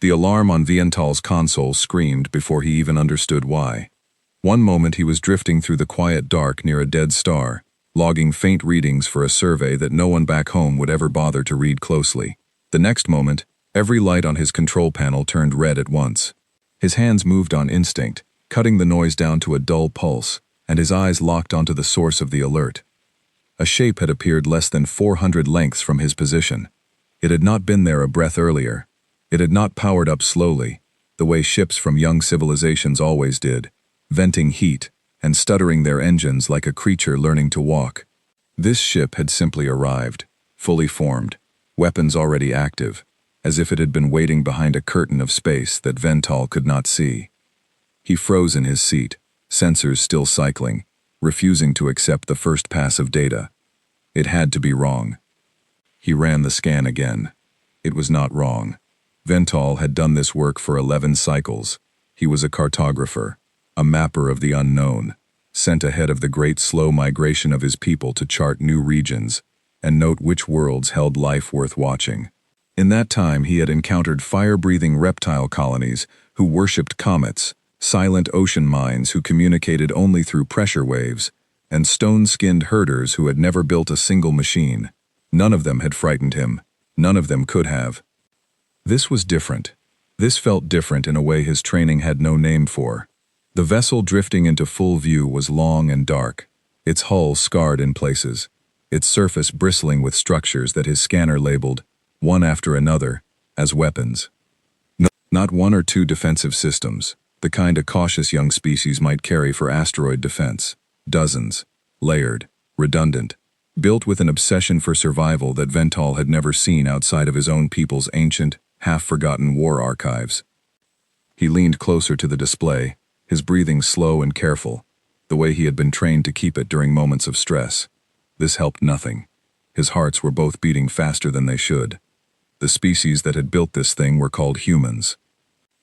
The alarm on Viental's console screamed before he even understood why. One moment he was drifting through the quiet dark near a dead star, logging faint readings for a survey that no one back home would ever bother to read closely. The next moment, every light on his control panel turned red at once. His hands moved on instinct, cutting the noise down to a dull pulse, and his eyes locked onto the source of the alert. A shape had appeared less than 400 lengths from his position. It had not been there a breath earlier. It had not powered up slowly, the way ships from young civilizations always did, venting heat and stuttering their engines like a creature learning to walk. This ship had simply arrived, fully formed, weapons already active, as if it had been waiting behind a curtain of space that Viental could not see. He froze in his seat, sensors still cycling, refusing to accept the first pass of data. It had to be wrong. He ran the scan again. It was not wrong. Viental had done this work for 11 cycles. He was a cartographer, a mapper of the unknown, sent ahead of the great slow migration of his people to chart new regions and note which worlds held life worth watching. In that time he had encountered fire-breathing reptile colonies who worshipped comets, silent ocean mines who communicated only through pressure waves, and stone-skinned herders who had never built a single machine. None of them had frightened him. None of them could have. This was different. This felt different in a way his training had no name for. The vessel drifting into full view was long and dark, its hull scarred in places, its surface bristling with structures that his scanner labeled, one after another, as weapons. Not one or two defensive systems, the kind a cautious young species might carry for asteroid defense. Dozens, layered, redundant, built with an obsession for survival that Viental had never seen outside of his own people's ancient, half-forgotten war archives. He leaned closer to the display, his breathing slow and careful, the way he had been trained to keep it during moments of stress. This helped nothing. His hearts were both beating faster than they should. The species that had built this thing were called humans.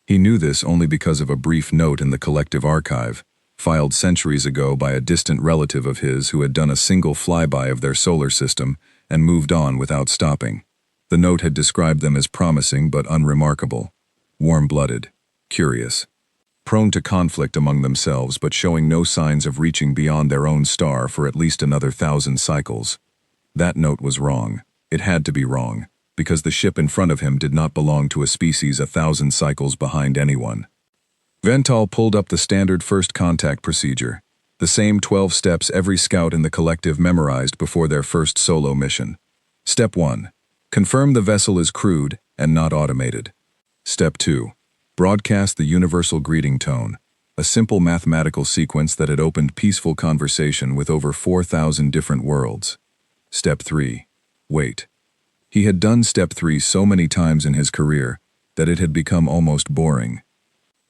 He knew this only because of a brief note in the collective archive, filed centuries ago by a distant relative of his who had done a single flyby of their solar system and moved on without stopping. The note had described them as promising but unremarkable, warm-blooded, curious, prone to conflict among themselves but showing no signs of reaching beyond their own star for at least another 1,000 cycles. That note was wrong. It had to be wrong, because the ship in front of him did not belong to a species 1,000 cycles behind anyone. Viental pulled up the standard first contact procedure, the same 12 steps every scout in the collective memorized before their first solo mission. Step 1. Confirm the vessel is crewed and not automated. Step 2. Broadcast the universal greeting tone, a simple mathematical sequence that had opened peaceful conversation with over 4,000 different worlds. Step 3. Wait. He had done Step 3 so many times in his career that it had become almost boring.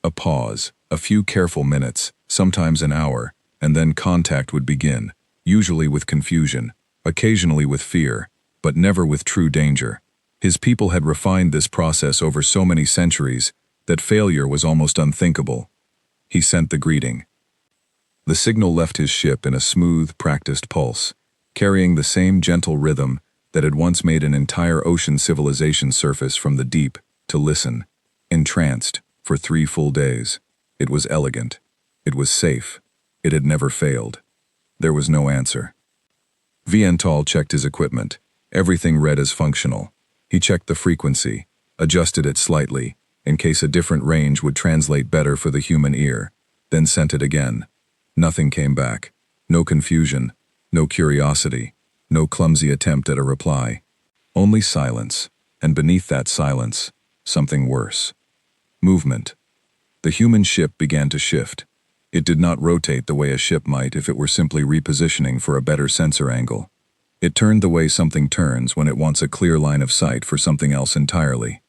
A pause, a few careful minutes, sometimes an hour, and then contact would begin, usually with confusion, occasionally with fear, but never with true danger. His people had refined this process over so many centuries that failure was almost unthinkable. He sent the greeting. The signal left his ship in a smooth, practiced pulse, carrying the same gentle rhythm that had once made an entire ocean civilization surface from the deep to listen, entranced, for 3 full days. It was elegant. It was safe. It had never failed. There was no answer. Viental checked his equipment. Everything read as functional. He checked the frequency, adjusted it slightly, in case a different range would translate better for the human ear, then sent it again. Nothing came back. No confusion, no curiosity, no clumsy attempt at a reply. Only silence, and beneath that silence, something worse. Movement. The human ship began to shift. It did not rotate the way a ship might if it were simply repositioning for a better sensor angle. It turned the way something turns when it wants a clear line of sight for something else entirely.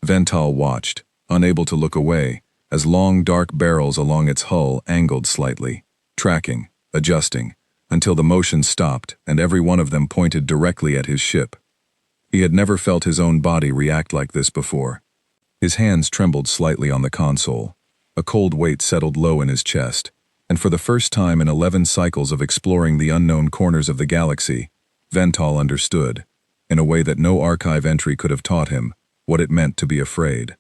Viental watched, unable to look away, as long dark barrels along its hull angled slightly, tracking, adjusting, until the motion stopped and every one of them pointed directly at his ship. He had never felt his own body react like this before. His hands trembled slightly on the console. A cold weight settled low in his chest, and for the first time in 11 cycles of exploring the unknown corners of the galaxy, Viental understood, in a way that no archive entry could have taught him, what it meant to be afraid.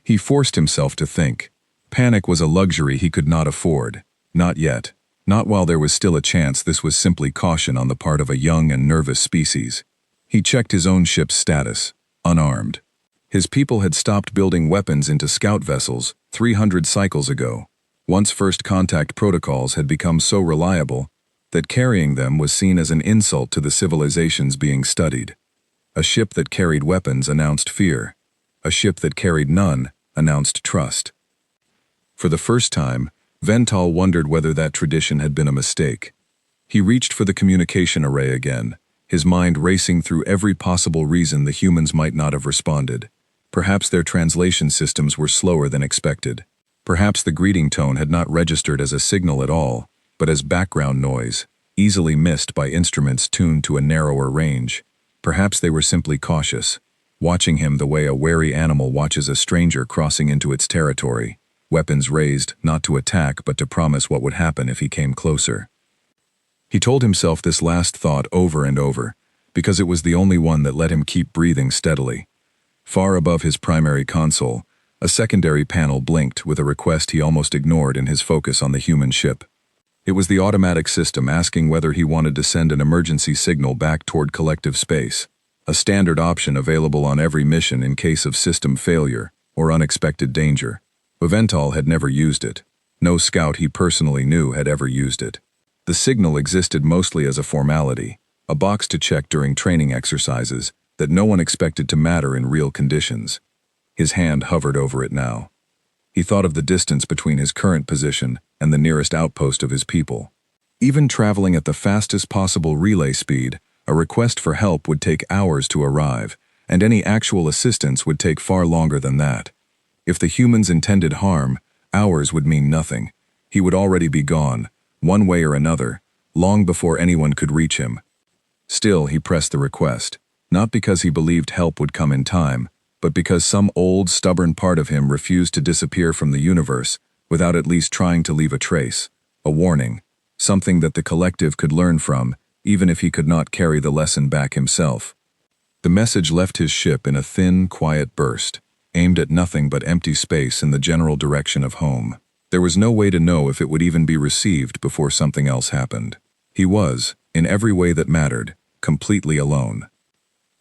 He forced himself to think. Panic was a luxury he could not afford. Not yet. Not while there was still a chance this was simply caution on the part of a young and nervous species. He checked his own ship's status. Unarmed. His people had stopped building weapons into scout vessels 300 cycles ago. Once first contact protocols had become so reliable that carrying them was seen as an insult to the civilizations being studied. A ship that carried weapons announced fear. A ship that carried none announced trust. For the first time, Vental wondered whether that tradition had been a mistake. He reached for the communication array again, his mind racing through every possible reason the humans might not have responded. Perhaps their translation systems were slower than expected. Perhaps the greeting tone had not registered as a signal at all, but as background noise, easily missed by instruments tuned to a narrower range. Perhaps they were simply cautious, watching him the way a wary animal watches a stranger crossing into its territory, weapons raised not to attack but to promise what would happen if he came closer. He told himself this last thought over and over, because it was the only one that let him keep breathing steadily. Far above his primary console, a secondary panel blinked with a request he almost ignored in his focus on the human ship. It was the automatic system asking whether he wanted to send an emergency signal back toward collective space, a standard option available on every mission in case of system failure or unexpected danger. But Vental had never used it. No scout he personally knew had ever used it. The signal existed mostly as a formality, a box to check during training exercises that no one expected to matter in real conditions. His hand hovered over it now. He thought of the distance between his current position and the nearest outpost of his people. Even traveling at the fastest possible relay speed, a request for help would take hours to arrive, and any actual assistance would take far longer than that. If the humans intended harm, hours would mean nothing. He would already be gone, one way or another, long before anyone could reach him. Still, he pressed the request, not because he believed help would come in time, but because some old, stubborn part of him refused to disappear from the universe without at least trying to leave a trace, a warning, something that the collective could learn from, even if he could not carry the lesson back himself. The message left his ship in a thin, quiet burst, aimed at nothing but empty space in the general direction of home. There was no way to know if it would even be received before something else happened. He was, in every way that mattered, completely alone.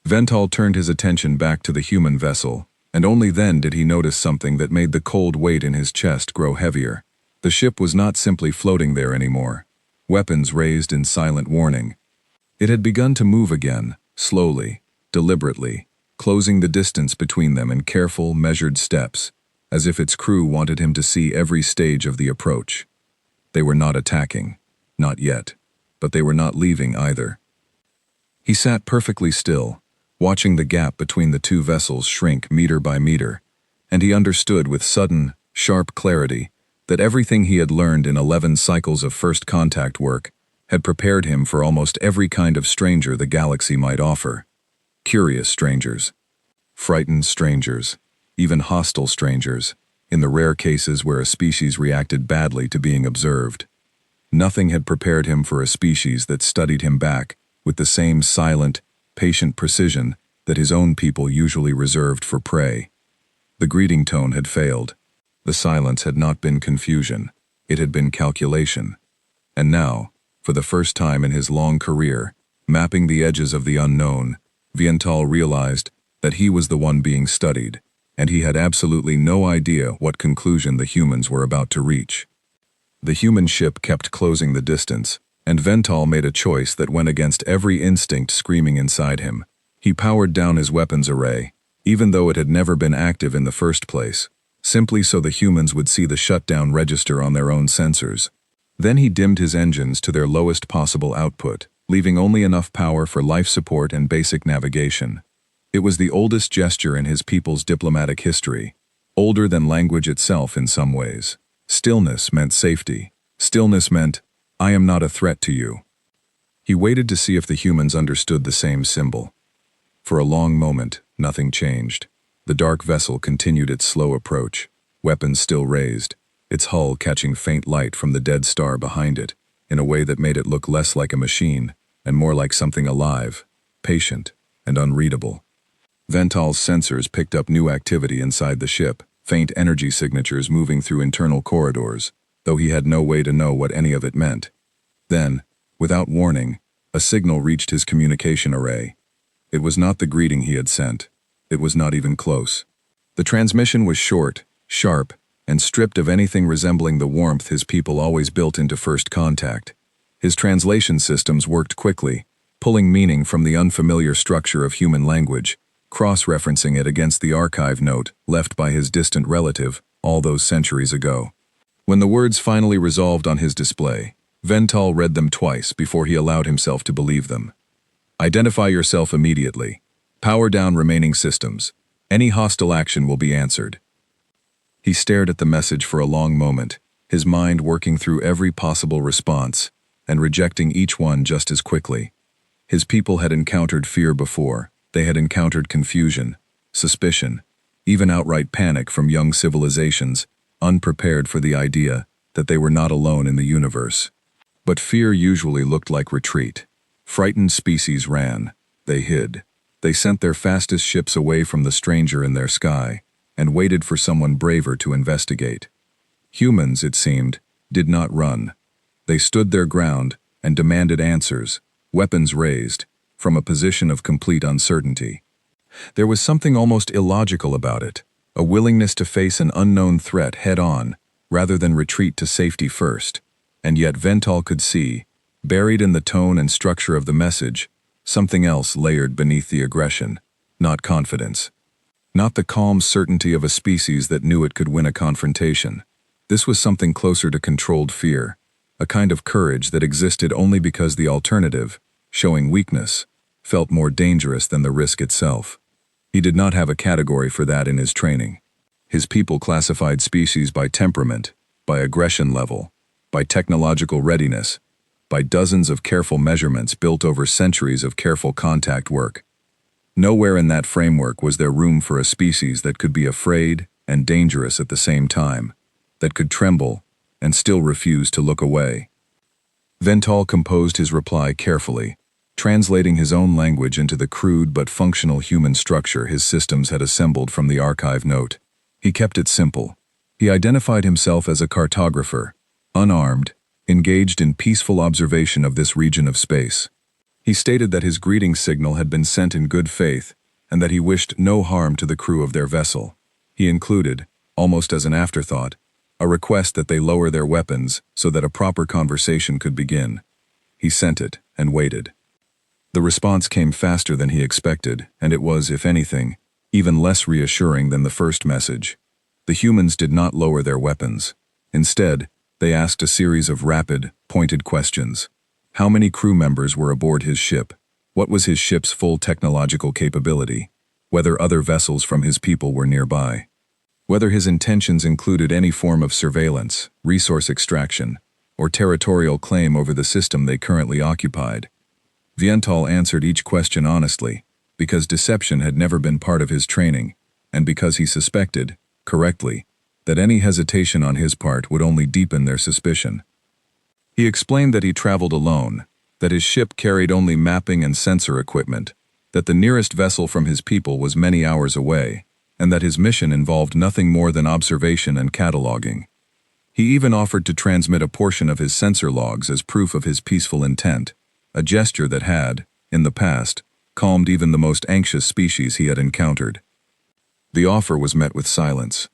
Vental turned his attention back to the human vessel, and only then did he notice something that made the cold weight in his chest grow heavier. The ship was not simply floating there anymore, weapons raised in silent warning. It had begun to move again, slowly, deliberately, closing the distance between them in careful, measured steps, as if its crew wanted him to see every stage of the approach. They were not attacking, not yet, but they were not leaving either. He sat perfectly still, watching the gap between the two vessels shrink meter by meter, and he understood with sudden, sharp clarity that everything he had learned in 11 cycles of first contact work had prepared him for almost every kind of stranger the galaxy might offer. Curious strangers, frightened strangers, even hostile strangers, in the rare cases where a species reacted badly to being observed. Nothing had prepared him for a species that studied him back with the same silent, patient precision that his own people usually reserved for prey. The greeting tone had failed. The silence had not been confusion. It had been calculation. And now, for the first time in his long career, mapping the edges of the unknown, Vental realized that he was the one being studied, and he had absolutely no idea what conclusion the humans were about to reach. The human ship kept closing the distance, and Vental made a choice that went against every instinct screaming inside him. He powered down his weapons array, even though it had never been active in the first place, simply so the humans would see the shutdown register on their own sensors. Then he dimmed his engines to their lowest possible output, leaving only enough power for life support and basic navigation. It was the oldest gesture in his people's diplomatic history, older than language itself in some ways. Stillness meant safety. Stillness meant, I am not a threat to you. He waited to see if the humans understood the same symbol. For a long moment, nothing changed. The dark vessel continued its slow approach, weapons still raised, its hull catching faint light from the dead star behind it, in a way that made it look less like a machine and more like something alive, patient, and unreadable. Vental's sensors picked up new activity inside the ship, faint energy signatures moving through internal corridors, though he had no way to know what any of it meant. Then, without warning, a signal reached his communication array. It was not the greeting he had sent. It was not even close. The transmission was short, sharp, and stripped of anything resembling the warmth his people always built into first contact. His translation systems worked quickly, pulling meaning from the unfamiliar structure of human language, cross-referencing it against the archive note left by his distant relative all those centuries ago. When the words finally resolved on his display, Vental read them twice before he allowed himself to believe them. Identify yourself immediately. Power down remaining systems. Any hostile action will be answered. He stared at the message for a long moment, his mind working through every possible response and rejecting each one just as quickly. His people had encountered fear before. They had encountered confusion, suspicion, even outright panic from young civilizations, unprepared for the idea that they were not alone in the universe. But fear usually looked like retreat. Frightened species ran. They hid. They sent their fastest ships away from the stranger in their sky and waited for someone braver to investigate. Humans, it seemed, did not run. They stood their ground and demanded answers, weapons raised, from a position of complete uncertainty. There was something almost illogical about it, a willingness to face an unknown threat head-on, rather than retreat to safety first. And yet Vental could see, buried in the tone and structure of the message, something else layered beneath the aggression, not confidence. Not the calm certainty of a species that knew it could win a confrontation. This was something closer to controlled fear, a kind of courage that existed only because the alternative, showing weakness, felt more dangerous than the risk itself. He did not have a category for that in his training. His people classified species by temperament, by aggression level, by technological readiness, by dozens of careful measurements built over centuries of careful contact work. Nowhere in that framework was there room for a species that could be afraid and dangerous at the same time, that could tremble and still refuse to look away. Vental composed his reply carefully, translating his own language into the crude but functional human structure his systems had assembled from the archive note. He kept it simple. He identified himself as a cartographer, unarmed, engaged in peaceful observation of this region of space. He stated that his greeting signal had been sent in good faith and that he wished no harm to the crew of their vessel. He included, almost as an afterthought, a request that they lower their weapons so that a proper conversation could begin. He sent it and waited. The response came faster than he expected, and it was, if anything, even less reassuring than the first message. The humans did not lower their weapons. Instead, they asked a series of rapid, pointed questions. How many crew members were aboard his ship? What was his ship's full technological capability? Whether other vessels from his people were nearby? Whether his intentions included any form of surveillance, resource extraction, or territorial claim over the system they currently occupied? Viental answered each question honestly, because deception had never been part of his training, and because he suspected, correctly, that any hesitation on his part would only deepen their suspicion. He explained that he traveled alone, that his ship carried only mapping and sensor equipment, that the nearest vessel from his people was many hours away, and that his mission involved nothing more than observation and cataloging. He even offered to transmit a portion of his sensor logs as proof of his peaceful intent, a gesture that had, in the past, calmed even the most anxious species he had encountered. The offer was met with silence.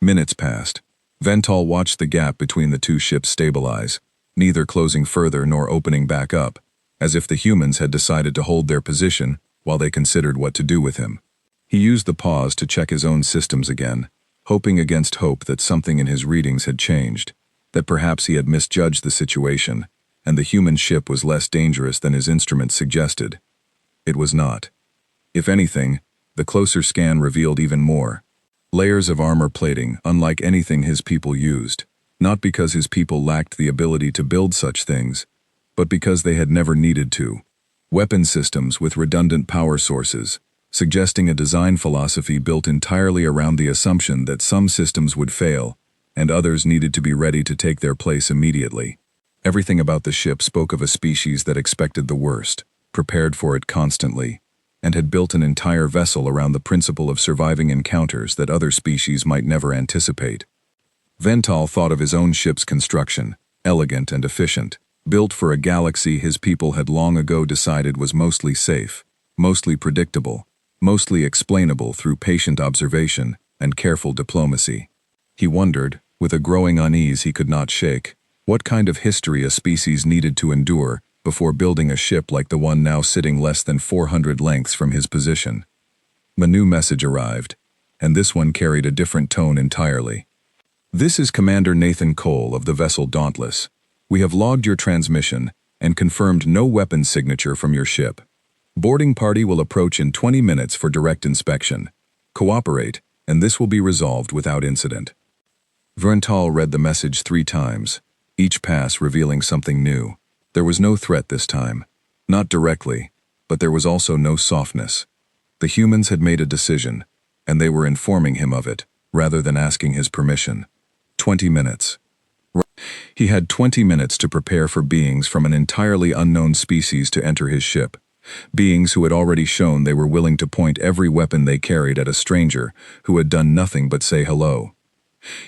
Minutes passed. Vental watched the gap between the two ships stabilize, neither closing further nor opening back up, as if the humans had decided to hold their position while they considered what to do with him. He used the pause to check his own systems again, hoping against hope that something in his readings had changed, that perhaps he had misjudged the situation, and the human ship was less dangerous than his instruments suggested. It was not. If anything, the closer scan revealed even more. Layers of armor plating unlike anything his people used, not because his people lacked the ability to build such things, but because they had never needed to. Weapon systems with redundant power sources, suggesting a design philosophy built entirely around the assumption that some systems would fail, and others needed to be ready to take their place immediately. Everything about the ship spoke of a species that expected the worst, prepared for it constantly, and had built an entire vessel around the principle of surviving encounters that other species might never anticipate. Vental thought of his own ship's construction, elegant and efficient, built for a galaxy his people had long ago decided was mostly safe, mostly predictable, mostly explainable through patient observation and careful diplomacy. He wondered, with a growing unease he could not shake, what kind of history a species needed to endure before building a ship like the one now sitting less than 400 lengths from his position. A new message arrived, and this one carried a different tone entirely. "This is Commander Nathan Cole of the vessel Dauntless. We have logged your transmission and confirmed no weapon signature from your ship. Boarding party will approach in 20 minutes for direct inspection. Cooperate, and this will be resolved without incident." Verntal read the message 3 times, each pass revealing something new. There was no threat this time. Not directly, but there was also no softness. The humans had made a decision, and they were informing him of it, rather than asking his permission. 20 minutes. He had 20 minutes to prepare for beings from an entirely unknown species to enter his ship. Beings who had already shown they were willing to point every weapon they carried at a stranger who had done nothing but say hello.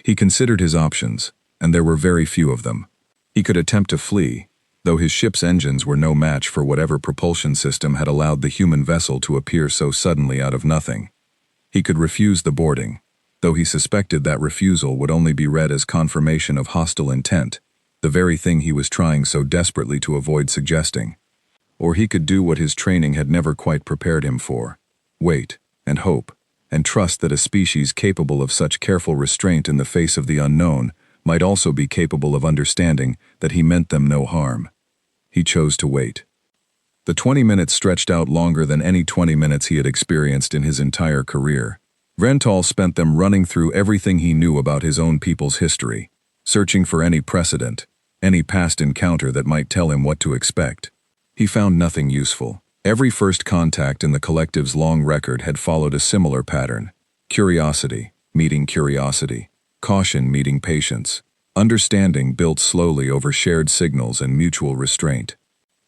He considered his options, and there were very few of them. He could attempt to flee, though his ship's engines were no match for whatever propulsion system had allowed the human vessel to appear so suddenly out of nothing. He could refuse the boarding, though he suspected that refusal would only be read as confirmation of hostile intent, the very thing he was trying so desperately to avoid suggesting. Or he could do what his training had never quite prepared him for: wait, and hope, and trust that a species capable of such careful restraint in the face of the unknown might also be capable of understanding that he meant them no harm. He chose to wait. The 20 minutes stretched out longer than any 20 minutes he had experienced in his entire career. Verntal spent them running through everything he knew about his own people's history, searching for any precedent, any past encounter that might tell him what to expect. He found nothing useful. Every first contact in the collective's long record had followed a similar pattern: curiosity meeting curiosity, caution meeting patience, understanding built slowly over shared signals and mutual restraint.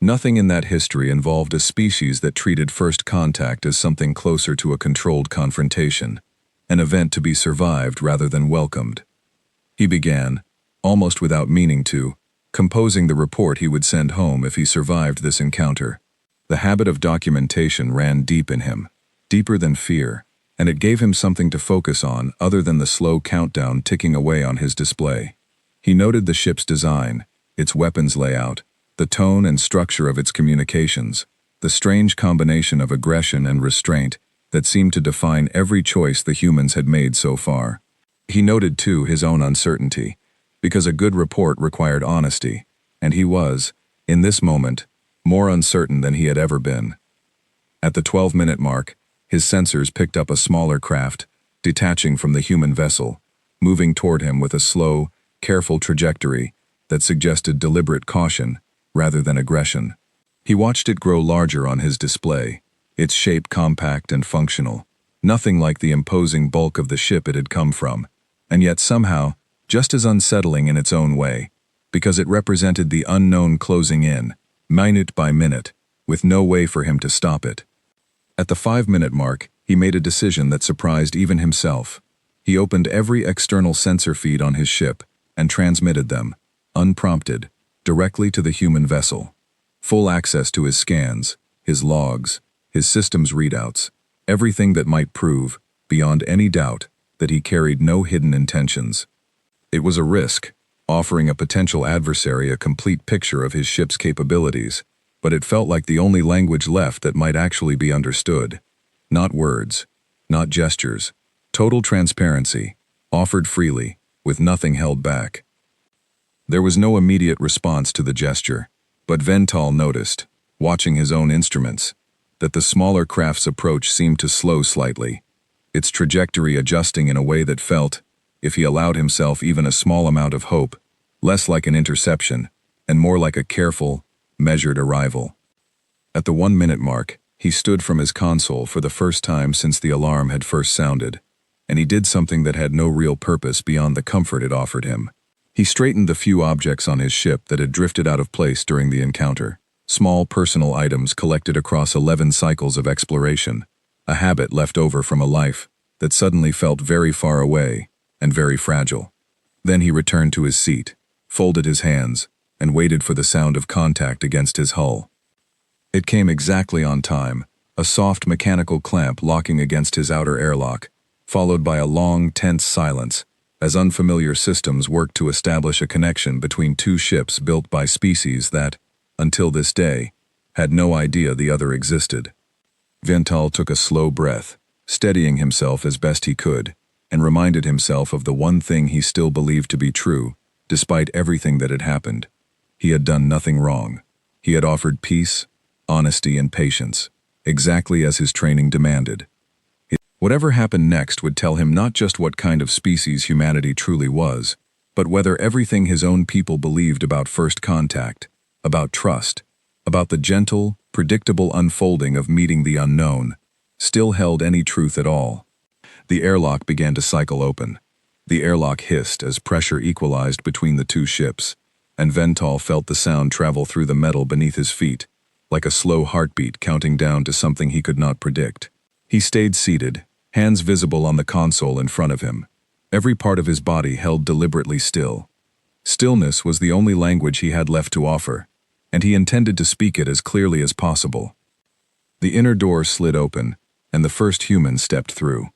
Nothing in that history involved a species that treated first contact as something closer to a controlled confrontation, an event to be survived rather than welcomed. He began, almost without meaning to, composing the report he would send home if he survived this encounter. The habit of documentation ran deep in him, deeper than fear, and it gave him something to focus on other than the slow countdown ticking away on his display. He noted the ship's design, its weapons layout, the tone and structure of its communications, the strange combination of aggression and restraint that seemed to define every choice the humans had made so far. He noted, too, his own uncertainty, because a good report required honesty, and he was, in this moment, more uncertain than he had ever been. At the 12-minute mark, his sensors picked up a smaller craft, detaching from the human vessel, moving toward him with a slow, careful trajectory that suggested deliberate caution rather than aggression. He watched it grow larger on his display, its shape compact and functional, nothing like the imposing bulk of the ship it had come from, and yet somehow just as unsettling in its own way, because it represented the unknown closing in, minute by minute, with no way for him to stop it. At the 5-minute mark, he made a decision that surprised even himself. He opened every external sensor feed on his ship and transmitted them, unprompted, directly to the human vessel. Full access to his scans, his logs, his system's readouts, everything that might prove, beyond any doubt, that he carried no hidden intentions. It was a risk, offering a potential adversary a complete picture of his ship's capabilities, but it felt like the only language left that might actually be understood. Not words, not gestures, total transparency, offered freely, with nothing held back. There was no immediate response to the gesture, but Verntal noticed, watching his own instruments, that the smaller craft's approach seemed to slow slightly, its trajectory adjusting in a way that felt, if he allowed himself even a small amount of hope, less like an interception, and more like a careful, measured arrival. At the 1-minute mark, he stood from his console for the first time since the alarm had first sounded, and he did something that had no real purpose beyond the comfort it offered him. He straightened the few objects on his ship that had drifted out of place during the encounter. Small personal items collected across 11 cycles of exploration, a habit left over from a life that suddenly felt very far away and very fragile. Then he returned to his seat, folded his hands, and waited for the sound of contact against his hull. It came exactly on time, a soft mechanical clamp locking against his outer airlock, followed by a long, tense silence, as unfamiliar systems worked to establish a connection between two ships built by species that, until this day, had no idea the other existed. Vental took a slow breath, steadying himself as best he could, and reminded himself of the one thing he still believed to be true, despite everything that had happened. He had done nothing wrong. He had offered peace, honesty, and patience, exactly as his training demanded. Whatever happened next would tell him not just what kind of species humanity truly was, but whether everything his own people believed about first contact, about trust, about the gentle, predictable unfolding of meeting the unknown, still held any truth at all. The airlock began to cycle open. The airlock hissed as pressure equalized between the two ships, and Vental felt the sound travel through the metal beneath his feet, like a slow heartbeat counting down to something he could not predict. He stayed seated, hands visible on the console in front of him, every part of his body held deliberately still. Stillness was the only language he had left to offer, and he intended to speak it as clearly as possible. The inner door slid open, and the first human stepped through.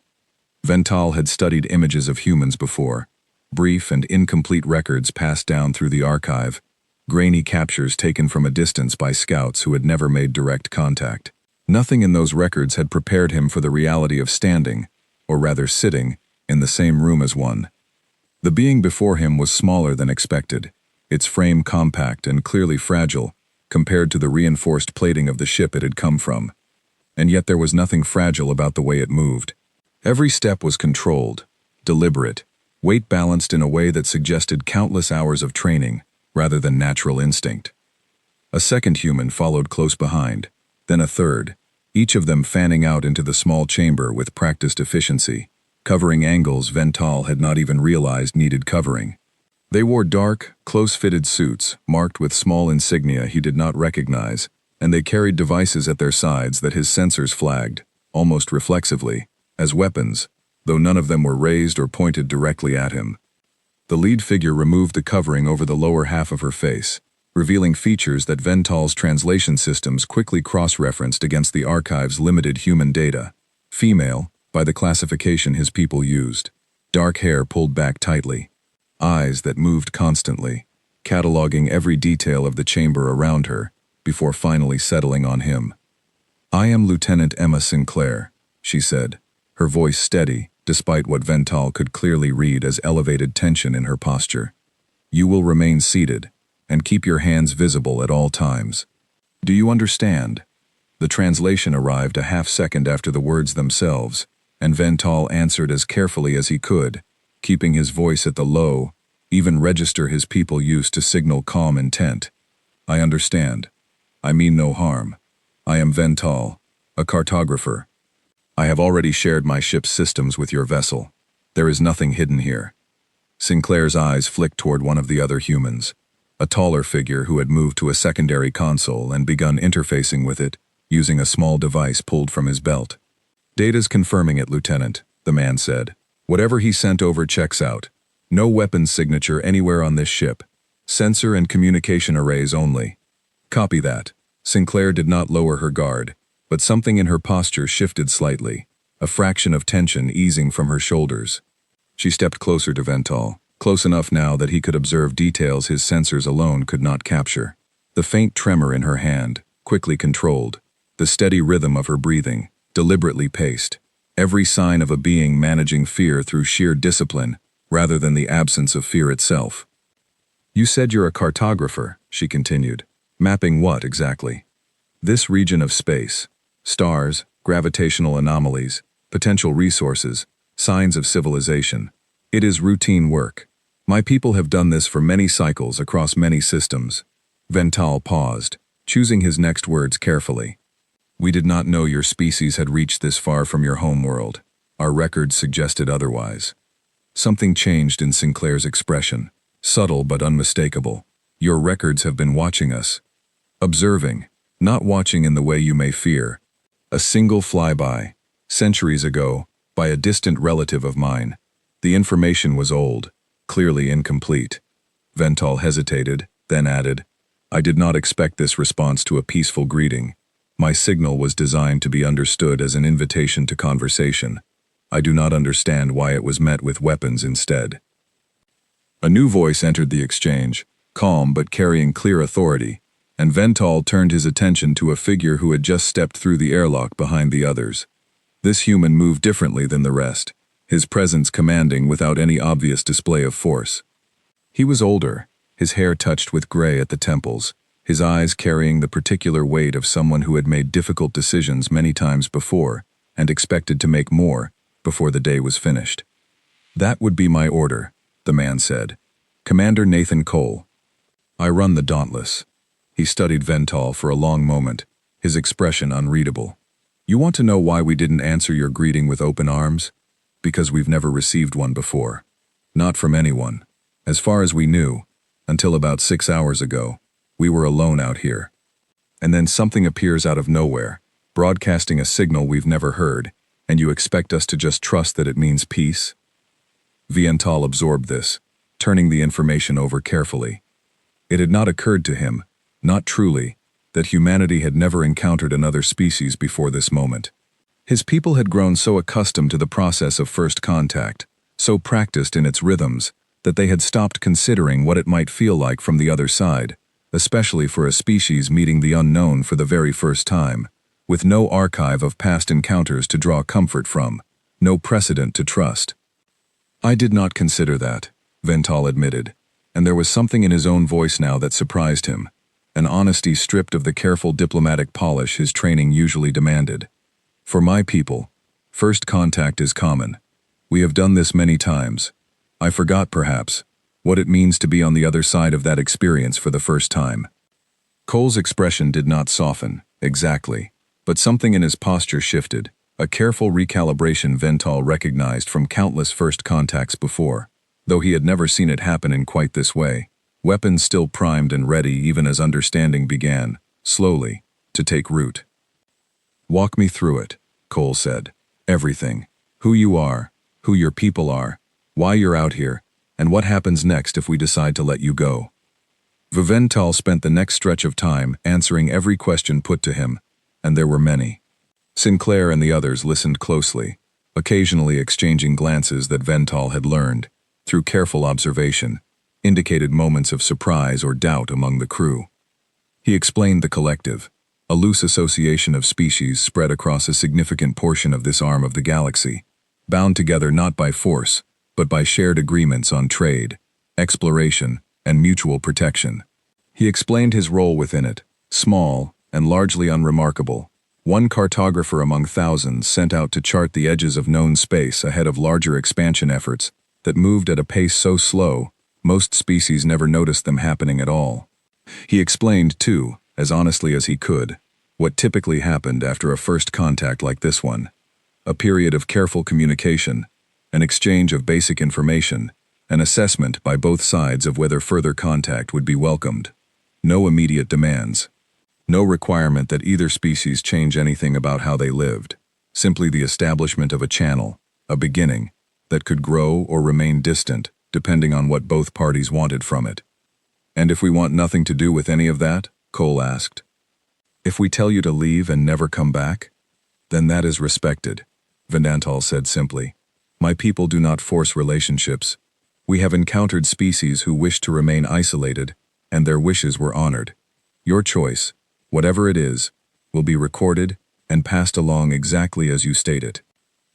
Vental had studied images of humans before, brief and incomplete records passed down through the archive, grainy captures taken from a distance by scouts who had never made direct contact. Nothing in those records had prepared him for the reality of standing, or rather sitting, in the same room as one. The being before him was smaller than expected, its frame compact and clearly fragile compared to the reinforced plating of the ship it had come from. And yet there was nothing fragile about the way it moved. Every step was controlled, deliberate, weight balanced in a way that suggested countless hours of training rather than natural instinct. A second human followed close behind, then a third, each of them fanning out into the small chamber with practiced efficiency, covering angles Vental had not even realized needed covering. They wore dark, close-fitted suits, marked with small insignia he did not recognize, and they carried devices at their sides that his sensors flagged, almost reflexively, as weapons, though none of them were raised or pointed directly at him. The lead figure removed the covering over the lower half of her face, revealing features that Vental's translation systems quickly cross-referenced against the archive's limited human data. Female, by the classification his people used. Dark hair pulled back tightly. Eyes that moved constantly, cataloging every detail of the chamber around her, before finally settling on him. "I am Lieutenant Emma Sinclair," she said, her voice steady, despite what Vental could clearly read as elevated tension in her posture. "You will remain seated, and keep your hands visible at all times. Do you understand?" The translation arrived a half-second after the words themselves, and Vental answered as carefully as he could, keeping his voice at the low, even register his people used to signal calm intent. "I understand. I mean no harm. I am Vental, a cartographer. I have already shared my ship's systems with your vessel. There is nothing hidden here." Sinclair's eyes flicked toward one of the other humans, a taller figure who had moved to a secondary console and begun interfacing with it, using a small device pulled from his belt. "Data's confirming it, Lieutenant," the man said. "Whatever he sent over checks out. No weapons signature anywhere on this ship. Sensor and communication arrays only." "Copy that." Sinclair did not lower her guard, but something in her posture shifted slightly, a fraction of tension easing from her shoulders. She stepped closer to Vental, close enough now that he could observe details his sensors alone could not capture. The faint tremor in her hand, quickly controlled, the steady rhythm of her breathing, deliberately paced, every sign of a being managing fear through sheer discipline, rather than the absence of fear itself. "You said you're a cartographer," she continued. "Mapping what, exactly?" "This region of space. Stars, gravitational anomalies, potential resources, signs of civilization. It is routine work. My people have done this for many cycles across many systems." Vental paused, choosing his next words carefully. "We did not know your species had reached this far from your home world. Our records suggested otherwise." Something changed in Sinclair's expression, subtle but unmistakable. "Your records have been watching us." Observing, not watching in the way you may fear. A single flyby, centuries ago, by a distant relative of mine. The information was old, clearly incomplete. Vental hesitated, then added, I did not expect this response to a peaceful greeting. My signal was designed to be understood as an invitation to conversation. I do not understand why it was met with weapons instead. A new voice entered the exchange, calm but carrying clear authority, and Vental turned his attention to a figure who had just stepped through the airlock behind the others. This human moved differently than the rest, his presence commanding without any obvious display of force. He was older, his hair touched with gray at the temples, his eyes carrying the particular weight of someone who had made difficult decisions many times before and expected to make more before the day was finished. That would be my order, the man said. Commander Nathan Cole. I run the Dauntless. He studied Vental for a long moment, his expression unreadable. You want to know why we didn't answer your greeting with open arms? Because we've never received one before. Not from anyone. As far as we knew, until about 6 hours ago, we were alone out here. And then something appears out of nowhere, broadcasting a signal we've never heard, and you expect us to just trust that it means peace? Vental absorbed this, turning the information over carefully. It had not occurred to him, not truly, that humanity had never encountered another species before this moment. His people had grown so accustomed to the process of first contact, so practiced in its rhythms, that they had stopped considering what it might feel like from the other side, especially for a species meeting the unknown for the very first time, with no archive of past encounters to draw comfort from, no precedent to trust. I did not consider that, Vental admitted, and there was something in his own voice now that surprised him, an honesty stripped of the careful diplomatic polish his training usually demanded. For my people, first contact is common. We have done this many times. I forgot, perhaps, what it means to be on the other side of that experience for the first time. Cole's expression did not soften, exactly, but something in his posture shifted, a careful recalibration Vental recognized from countless first contacts before, though he had never seen it happen in quite this way. Weapons still primed and ready even as understanding began, slowly, to take root. Walk me through it, Cole said. Everything. Who you are, who your people are, why you're out here, and what happens next if we decide to let you go. Vental spent the next stretch of time answering every question put to him, and there were many. Sinclair and the others listened closely, occasionally exchanging glances that Vental had learned, through careful observation, indicated moments of surprise or doubt among the crew. He explained the collective, a loose association of species spread across a significant portion of this arm of the galaxy, bound together not by force, but by shared agreements on trade, exploration, and mutual protection. He explained his role within it, small and largely unremarkable, one cartographer among thousands sent out to chart the edges of known space ahead of larger expansion efforts that moved at a pace so slow, most species never noticed them happening at all. He explained, too, as honestly as he could, what typically happened after a first contact like this one. A period of careful communication, an exchange of basic information, an assessment by both sides of whether further contact would be welcomed. No immediate demands. No requirement that either species change anything about how they lived. Simply the establishment of a channel, a beginning, that could grow or remain distant, depending on what both parties wanted from it. And if we want nothing to do with any of that? Cole asked. If we tell you to leave and never come back? Then that is respected, Vental said simply. My people do not force relationships. We have encountered species who wish to remain isolated, and their wishes were honored. Your choice, whatever it is, will be recorded and passed along exactly as you state it.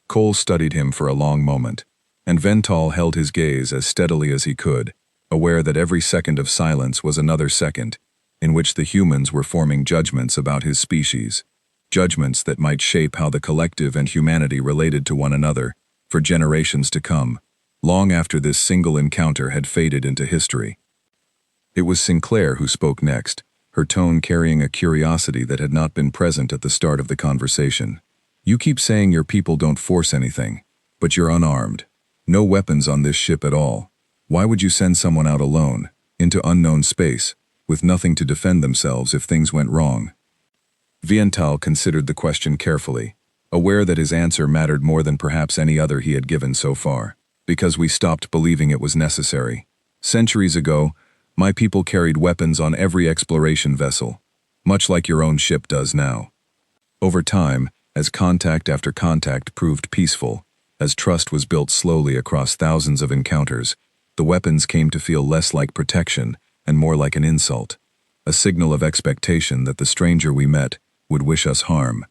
Cole studied him for a long moment, and Vental held his gaze as steadily as he could, aware that every second of silence was another second, in which the humans were forming judgments about his species, judgments that might shape how the collective and humanity related to one another for generations to come, long after this single encounter had faded into history. It was Sinclair who spoke next, her tone carrying a curiosity that had not been present at the start of the conversation. You keep saying your people don't force anything, but you're unarmed. No weapons on this ship at all. Why would you send someone out alone, into unknown space, with nothing to defend themselves if things went wrong. Viental considered the question carefully, aware that his answer mattered more than perhaps any other he had given so far, because we stopped believing it was necessary. Centuries ago, my people carried weapons on every exploration vessel, much like your own ship does now. Over time, as contact after contact proved peaceful, as trust was built slowly across thousands of encounters, the weapons came to feel less like protection and more like an insult, a signal of expectation that the stranger we met would wish us harm.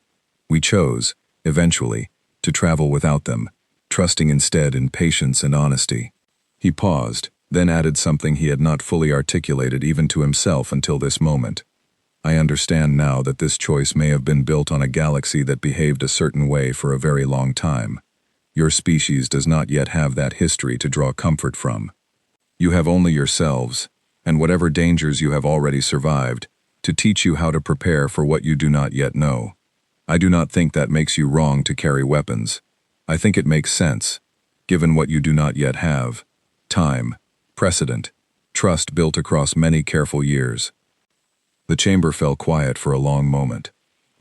We chose, eventually, to travel without them, trusting instead in patience and honesty. He paused, then added something he had not fully articulated even to himself until this moment. I understand now that this choice may have been built on a galaxy that behaved a certain way for a very long time. Your species does not yet have that history to draw comfort from. You have only yourselves, and whatever dangers you have already survived, to teach you how to prepare for what you do not yet know. I do not think that makes you wrong to carry weapons. I think it makes sense, given what you do not yet have: time, precedent, trust built across many careful years. The chamber fell quiet for a long moment.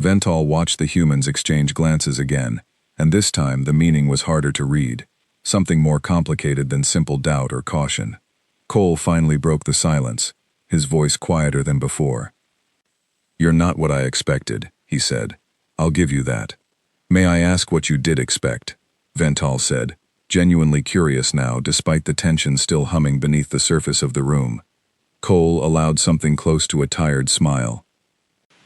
Viental watched the humans exchange glances again, and this time the meaning was harder to read, something more complicated than simple doubt or caution. Cole finally broke the silence, his voice quieter than before. "You're not what I expected," he said. "I'll give you that." "May I ask what you did expect?" Viental said, genuinely curious now despite the tension still humming beneath the surface of the room. Cole allowed something close to a tired smile.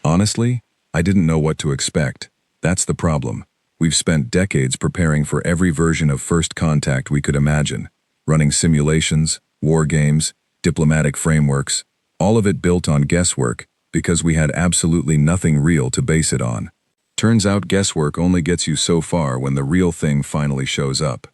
"Honestly, I didn't know what to expect. That's the problem. We've spent decades preparing for every version of First Contact we could imagine, running simulations, war games, diplomatic frameworks, all of it built on guesswork because we had absolutely nothing real to base it on. Turns out guesswork only gets you so far when the real thing finally shows up."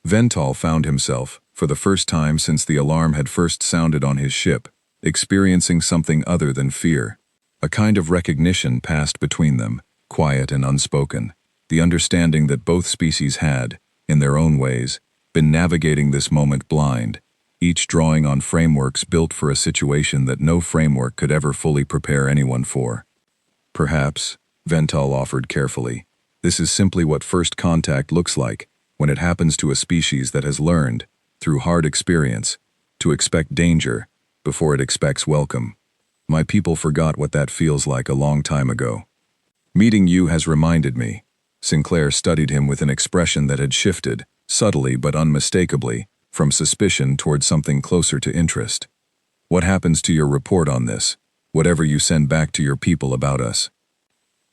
Viental found himself, for the first time since the alarm had first sounded on his ship, experiencing something other than fear. A kind of recognition passed between them, quiet and unspoken, the understanding that both species had, in their own ways, been navigating this moment blind, each drawing on frameworks built for a situation that no framework could ever fully prepare anyone for. "Perhaps," Viental offered carefully, "this is simply what First Contact looks like when it happens to a species that has learned, through hard experience, to expect danger before it expects welcome. My people forgot what that feels like a long time ago. Meeting you has reminded me." Sinclair studied him with an expression that had shifted, subtly but unmistakably, from suspicion toward something closer to interest. "What happens to your report on this, whatever you send back to your people about us?"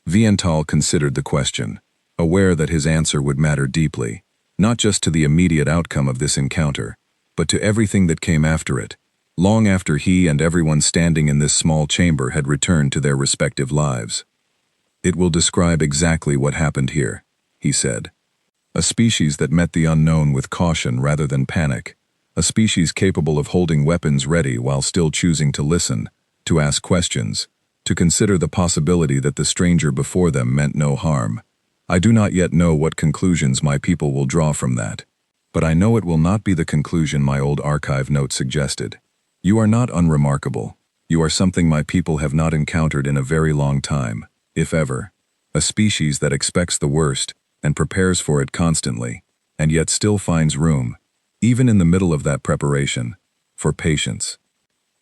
Viental considered the question, aware that his answer would matter deeply, not just to the immediate outcome of this encounter, but to everything that came after it, long after he and everyone standing in this small chamber had returned to their respective lives. "It will describe exactly what happened here," he said. "A species that met the unknown with caution rather than panic, a species capable of holding weapons ready while still choosing to listen, to ask questions, to consider the possibility that the stranger before them meant no harm. I do not yet know what conclusions my people will draw from that, but I know it will not be the conclusion my old archive note suggested. You are not unremarkable. You are something my people have not encountered in a very long time, if ever. A species that expects the worst and prepares for it constantly, and yet still finds room, even in the middle of that preparation, for patience."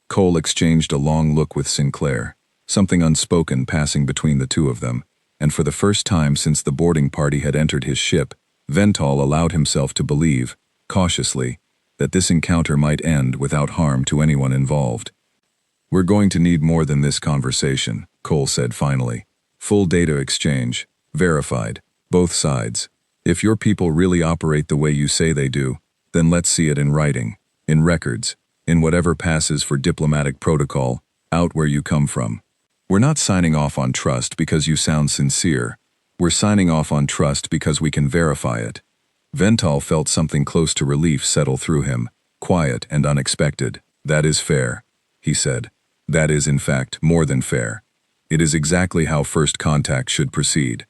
Cole exchanged a long look with Sinclair, something unspoken passing between the two of them, and for the first time since the boarding party had entered his ship, Viental allowed himself to believe, cautiously, that this encounter might end without harm to anyone involved. "We're going to need more than this conversation," Cole said finally. "Full data exchange, verified, both sides. If your people really operate the way you say they do, then let's see it in writing, in records, in whatever passes for diplomatic protocol, out where you come from. We're not signing off on trust because you sound sincere. We're signing off on trust because we can verify it." Viental felt something close to relief settle through him, quiet and unexpected. "That is fair," he said. "That is, in fact, more than fair. It is exactly how First Contact should proceed."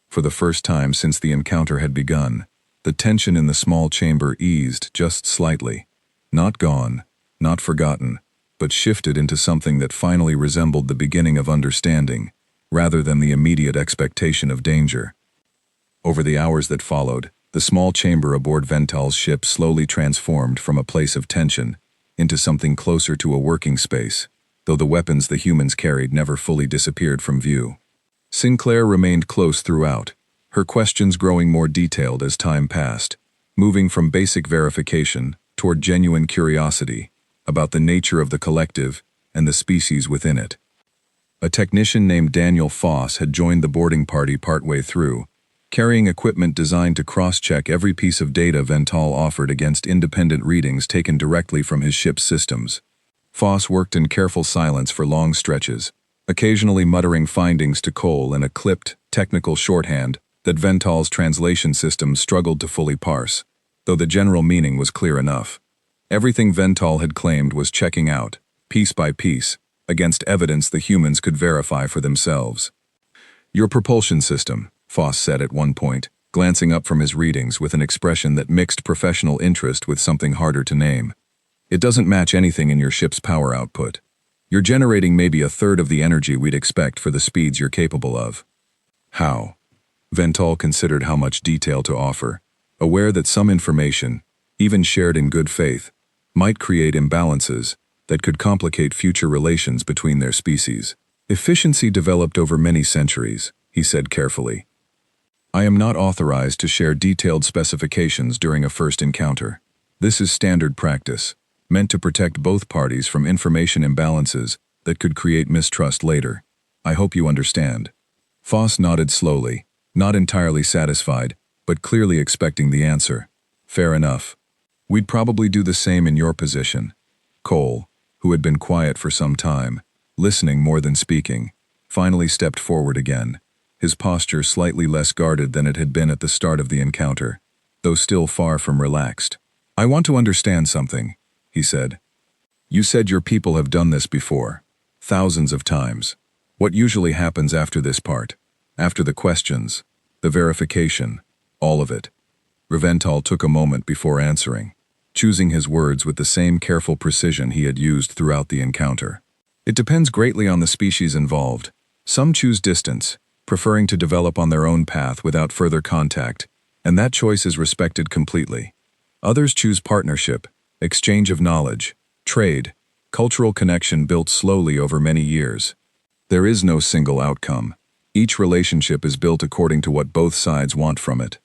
For the first time since the encounter had begun, the tension in the small chamber eased just slightly. Not gone, not forgotten, but shifted into something that finally resembled the beginning of understanding, rather than the immediate expectation of danger. Over the hours that followed, the small chamber aboard Vental's ship slowly transformed from a place of tension into something closer to a working space, though the weapons the humans carried never fully disappeared from view. Sinclair remained close throughout, her questions growing more detailed as time passed, moving from basic verification toward genuine curiosity about the nature of the collective and the species within it. A technician named Daniel Foss had joined the boarding party partway through, carrying equipment designed to cross-check every piece of data Vental offered against independent readings taken directly from his ship's systems. Foss worked in careful silence for long stretches, occasionally muttering findings to Cole in a clipped, technical shorthand that Vental's translation system struggled to fully parse, though the general meaning was clear enough. Everything Vental had claimed was checking out, piece by piece, against evidence the humans could verify for themselves. "Your propulsion system," Foss said at one point, glancing up from his readings with an expression that mixed professional interest with something harder to name. "It doesn't match anything in your ship's power output. You're generating maybe a third of the energy we'd expect for the speeds you're capable of." How? Vental considered how much detail to offer, aware that some information, even shared in good faith, might create imbalances that could complicate future relations between their species. "Efficiency developed over many centuries," he said carefully. "I am not authorized to share detailed specifications during a first encounter. This is standard practice, meant to protect both parties from information imbalances that could create mistrust later. I hope you understand." Foss nodded slowly, not entirely satisfied, but clearly expecting the answer. "Fair enough. We'd probably do the same in your position." Cole, who had been quiet for some time, listening more than speaking, finally stepped forward again, his posture slightly less guarded than it had been at the start of the encounter, though still far from relaxed. "I want to understand something," he said. "You said your people have done this before, thousands of times. What usually happens after this part? After the questions, the verification, all of it?" Vental took a moment before answering, choosing his words with the same careful precision he had used throughout the encounter. "It depends greatly on the species involved. Some choose distance, preferring to develop on their own path without further contact, and that choice is respected completely. Others choose partnership, exchange of knowledge, trade, cultural connection built slowly over many years. There is no single outcome. Each relationship is built according to what both sides want from it."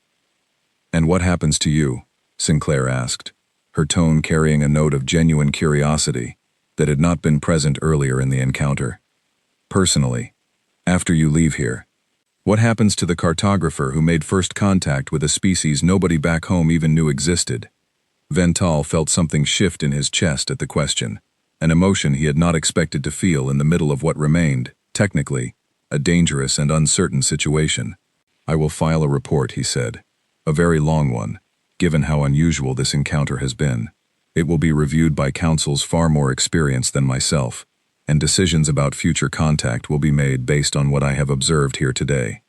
"And what happens to you?" Sinclair asked, her tone carrying a note of genuine curiosity that had not been present earlier in the encounter. "Personally, after you leave here, what happens to the cartographer who made first contact with a species nobody back home even knew existed?" Vental felt something shift in his chest at the question, an emotion he had not expected to feel in the middle of what remained, technically, a dangerous and uncertain situation. "I will file a report," he said, "a very long one, given how unusual this encounter has been. It will be reviewed by counsels far more experienced than myself, and decisions about future contact will be made based on what I have observed here today.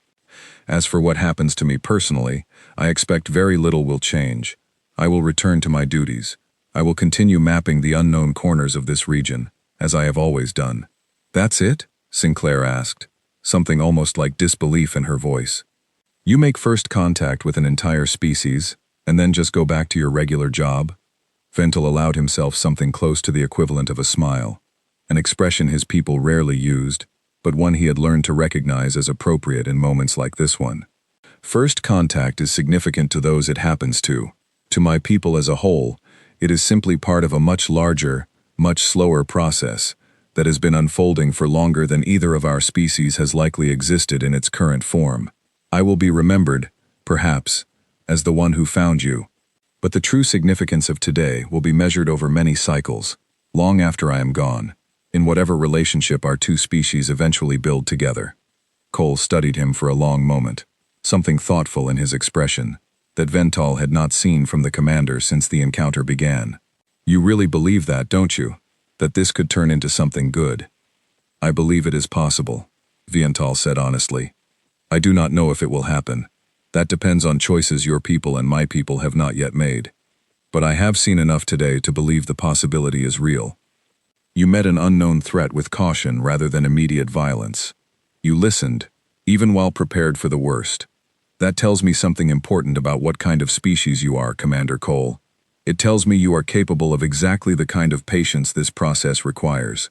As for what happens to me personally, I expect very little will change. I will return to my duties. I will continue mapping the unknown corners of this region, as I have always done." "That's it?" Sinclair asked, something almost like disbelief in her voice. "You make first contact with an entire species, and then just go back to your regular job?" Vental allowed himself something close to the equivalent of a smile, an expression his people rarely used, but one he had learned to recognize as appropriate in moments like this one. "First contact is significant to those it happens to. To my people as a whole, it is simply part of a much larger, much slower process that has been unfolding for longer than either of our species has likely existed in its current form. I will be remembered, perhaps, as the one who found you, but the true significance of today will be measured over many cycles, long after I am gone, in whatever relationship our two species eventually build together." Cole studied him for a long moment, something thoughtful in his expression that Vental had not seen from the commander since the encounter began. "You really believe that, don't you? That this could turn into something good?" "I believe it is possible," Vental said honestly. "I do not know if it will happen. That depends on choices your people and my people have not yet made. But I have seen enough today to believe the possibility is real." You met an unknown threat with caution rather than immediate violence. You listened, even while prepared for the worst. That tells me something important about what kind of species you are, Commander Cole. It tells me you are capable of exactly the kind of patience this process requires.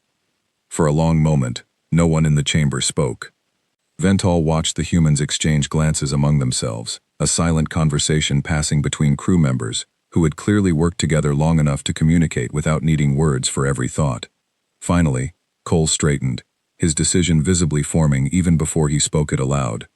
For a long moment, no one in the chamber spoke. Vental watched the humans exchange glances among themselves, a silent conversation passing between crew members who had clearly worked together long enough to communicate without needing words for every thought. Finally, Cole straightened, his decision visibly forming even before he spoke it aloud.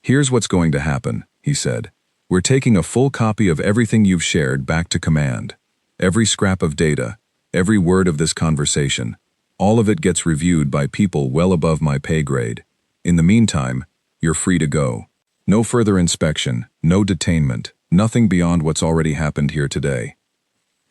"Here's what's going to happen," he said. "We're taking a full copy of everything you've shared back to command. Every scrap of data, every word of this conversation, all of it gets reviewed by people well above my pay grade. In the meantime, you're free to go. No further inspection, no detainment, nothing beyond what's already happened here today."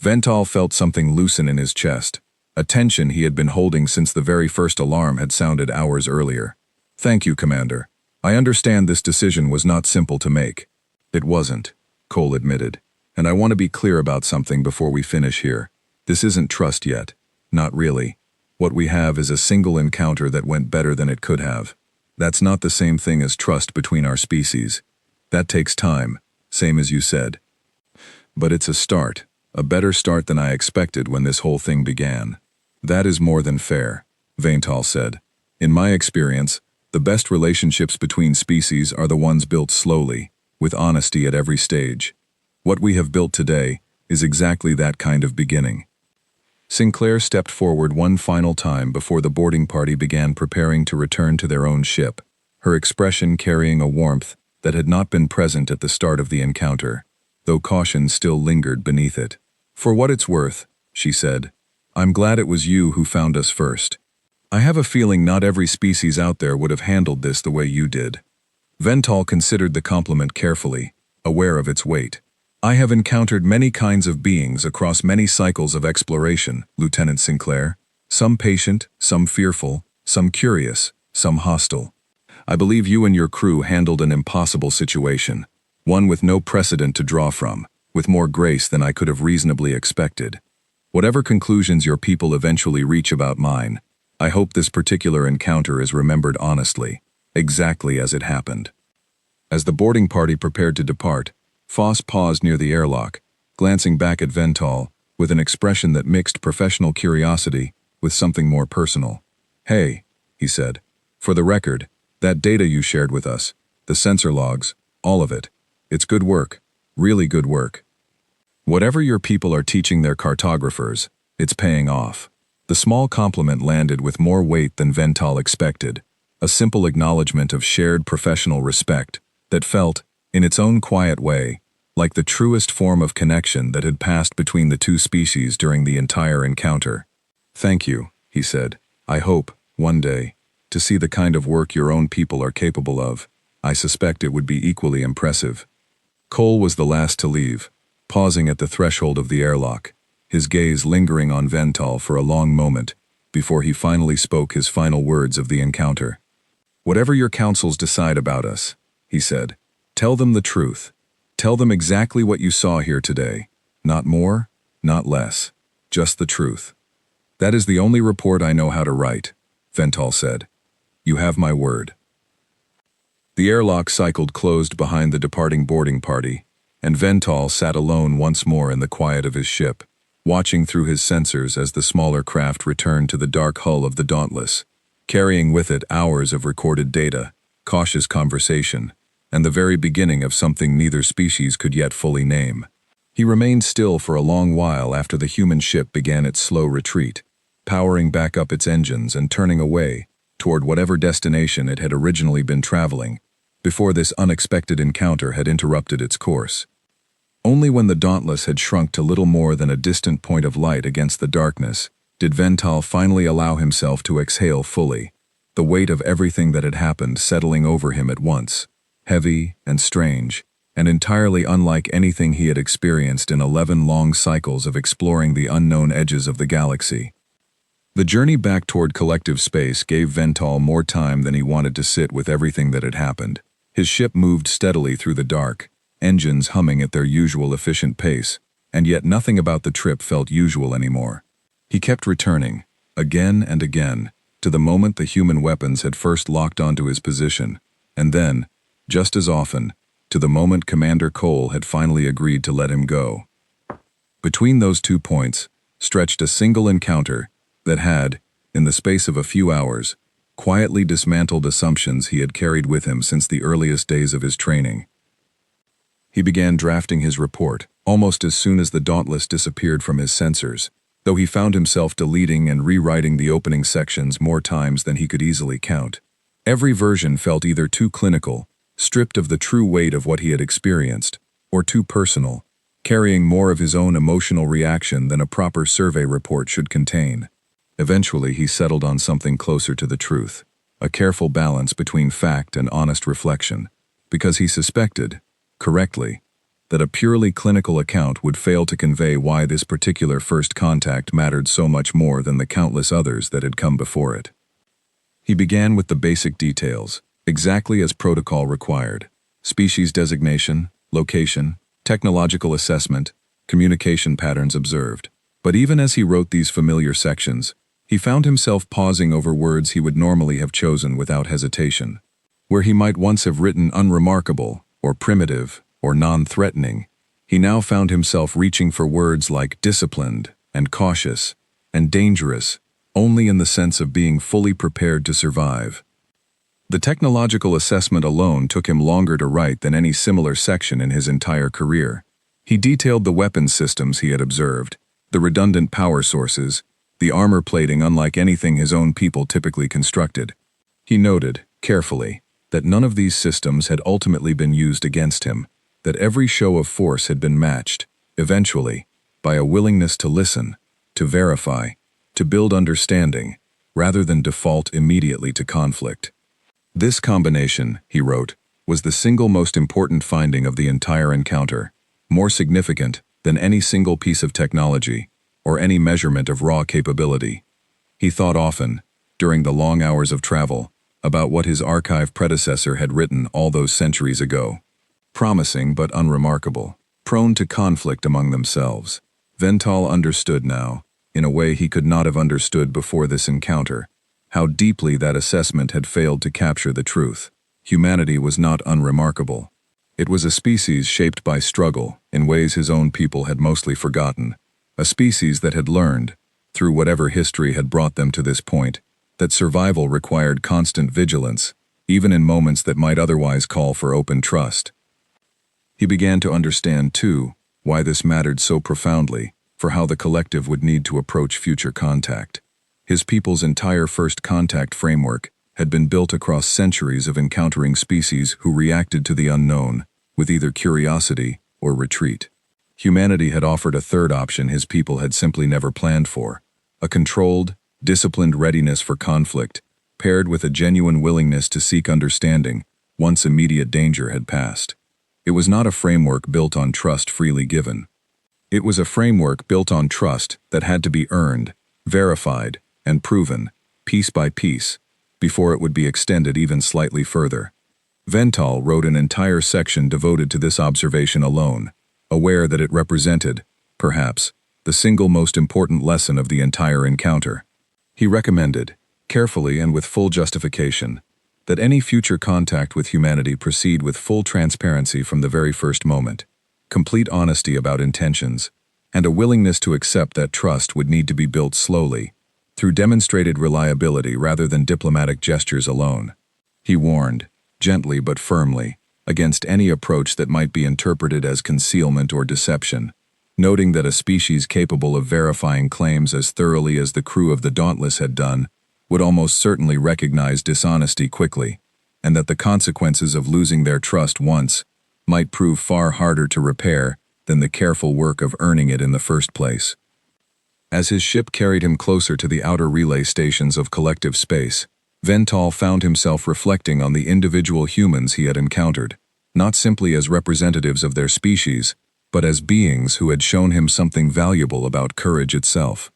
Vental felt something loosen in his chest, a tension he had been holding since the very first alarm had sounded hours earlier. "Thank you, Commander. I understand this decision was not simple to make." "It wasn't," Cole admitted. "And I want to be clear about something before we finish here. This isn't trust yet. Not really. What we have is a single encounter that went better than it could have. That's not the same thing as trust between our species. That takes time, same as you said. But it's a start, a better start than I expected when this whole thing began." "That is more than fair," Vental said. "In my experience, the best relationships between species are the ones built slowly, with honesty at every stage. What we have built today is exactly that kind of beginning." Sinclair stepped forward one final time before the boarding party began preparing to return to their own ship, her expression carrying a warmth that had not been present at the start of the encounter, though caution still lingered beneath it. "For what it's worth," she said, "I'm glad it was you who found us first. I have a feeling not every species out there would have handled this the way you did." Vental considered the compliment carefully, aware of its weight. "I have encountered many kinds of beings across many cycles of exploration, Lieutenant Sinclair. Some patient, some fearful, some curious, some hostile. I believe you and your crew handled an impossible situation, one with no precedent to draw from, with more grace than I could have reasonably expected. Whatever conclusions your people eventually reach about mine, I hope this particular encounter is remembered honestly, exactly as it happened." As the boarding party prepared to depart, Foss paused near the airlock, glancing back at Vental with an expression that mixed professional curiosity with something more personal. "Hey," he said, "for the record, that data you shared with us, the sensor logs, all of it, it's good work, really good work. Whatever your people are teaching their cartographers, it's paying off." The small compliment landed with more weight than Vental expected, a simple acknowledgement of shared professional respect that felt, in its own quiet way, like the truest form of connection that had passed between the two species during the entire encounter. "Thank you," he said. "I hope, one day, to see the kind of work your own people are capable of. I suspect it would be equally impressive." Cole was the last to leave, pausing at the threshold of the airlock, his gaze lingering on Vental for a long moment before he finally spoke his final words of the encounter. "Whatever your councils decide about us," he said, "tell them the truth. Tell them exactly what you saw here today. Not more, not less. Just the truth. That is the only report I know how to write," Vental said. "You have my word." The airlock cycled closed behind the departing boarding party, and Vental sat alone once more in the quiet of his ship, watching through his sensors as the smaller craft returned to the dark hull of the Dauntless, carrying with it hours of recorded data, cautious conversation, and the very beginning of something neither species could yet fully name. He remained still for a long while after the human ship began its slow retreat, powering back up its engines and turning away toward whatever destination it had originally been traveling, before this unexpected encounter had interrupted its course. Only when the Dauntless had shrunk to little more than a distant point of light against the darkness did Vental finally allow himself to exhale fully, the weight of everything that had happened settling over him at once, heavy and strange, and entirely unlike anything he had experienced in 11 long cycles of exploring the unknown edges of the galaxy. The journey back toward collective space gave Vental more time than he wanted to sit with everything that had happened. His ship moved steadily through the dark, engines humming at their usual efficient pace, and yet nothing about the trip felt usual anymore. He kept returning, again and again, to the moment the human weapons had first locked onto his position, and then, just as often, to the moment Commander Cole had finally agreed to let him go. Between those 2 points stretched a single encounter that had, in the space of a few hours, quietly dismantled assumptions he had carried with him since the earliest days of his training. He began drafting his report almost as soon as the Dauntless disappeared from his sensors, though he found himself deleting and rewriting the opening sections more times than he could easily count. Every version felt either too clinical, stripped of the true weight of what he had experienced, or too personal, carrying more of his own emotional reaction than a proper survey report should contain. Eventually, he settled on something closer to the truth, a careful balance between fact and honest reflection, because he suspected, correctly, that a purely clinical account would fail to convey why this particular first contact mattered so much more than the countless others that had come before it. He began with the basic details, exactly as protocol required: species designation, location, technological assessment, communication patterns observed. But even as he wrote these familiar sections, he found himself pausing over words he would normally have chosen without hesitation. Where he might once have written unremarkable, or primitive, or non-threatening, he now found himself reaching for words like disciplined, and cautious, and dangerous, only in the sense of being fully prepared to survive. The technological assessment alone took him longer to write than any similar section in his entire career. He detailed the weapons systems he had observed, the redundant power sources, the armor plating unlike anything his own people typically constructed. He noted, carefully, that none of these systems had ultimately been used against him, that every show of force had been matched, eventually, by a willingness to listen, to verify, to build understanding, rather than default immediately to conflict. This combination, he wrote, was the single most important finding of the entire encounter, more significant than any single piece of technology or any measurement of raw capability. He thought often, during the long hours of travel, about what his archive predecessor had written all those centuries ago. Promising but unremarkable, prone to conflict among themselves. Vental understood now, in a way he could not have understood before this encounter, how deeply that assessment had failed to capture the truth. Humanity was not unremarkable. It was a species shaped by struggle in ways his own people had mostly forgotten, a species that had learned, through whatever history had brought them to this point, that survival required constant vigilance, even in moments that might otherwise call for open trust. He began to understand, too, why this mattered so profoundly for how the collective would need to approach future contact. His people's entire first contact framework had been built across centuries of encountering species who reacted to the unknown with either curiosity or retreat. Humanity had offered a third option his people had simply never planned for, a controlled, disciplined readiness for conflict, paired with a genuine willingness to seek understanding once immediate danger had passed. It was not a framework built on trust freely given. It was a framework built on trust that had to be earned, verified, and proven, piece by piece, before it would be extended even slightly further. Vental wrote an entire section devoted to this observation alone, aware that it represented, perhaps, the single most important lesson of the entire encounter. He recommended, carefully and with full justification, that any future contact with humanity proceed with full transparency from the very first moment, complete honesty about intentions, and a willingness to accept that trust would need to be built slowly, through demonstrated reliability rather than diplomatic gestures alone. He warned, gently but firmly, against any approach that might be interpreted as concealment or deception, noting that a species capable of verifying claims as thoroughly as the crew of the Dauntless had done would almost certainly recognize dishonesty quickly, and that the consequences of losing their trust once might prove far harder to repair than the careful work of earning it in the first place. As his ship carried him closer to the outer relay stations of collective space, Vental found himself reflecting on the individual humans he had encountered, not simply as representatives of their species, but as beings who had shown him something valuable about courage itself.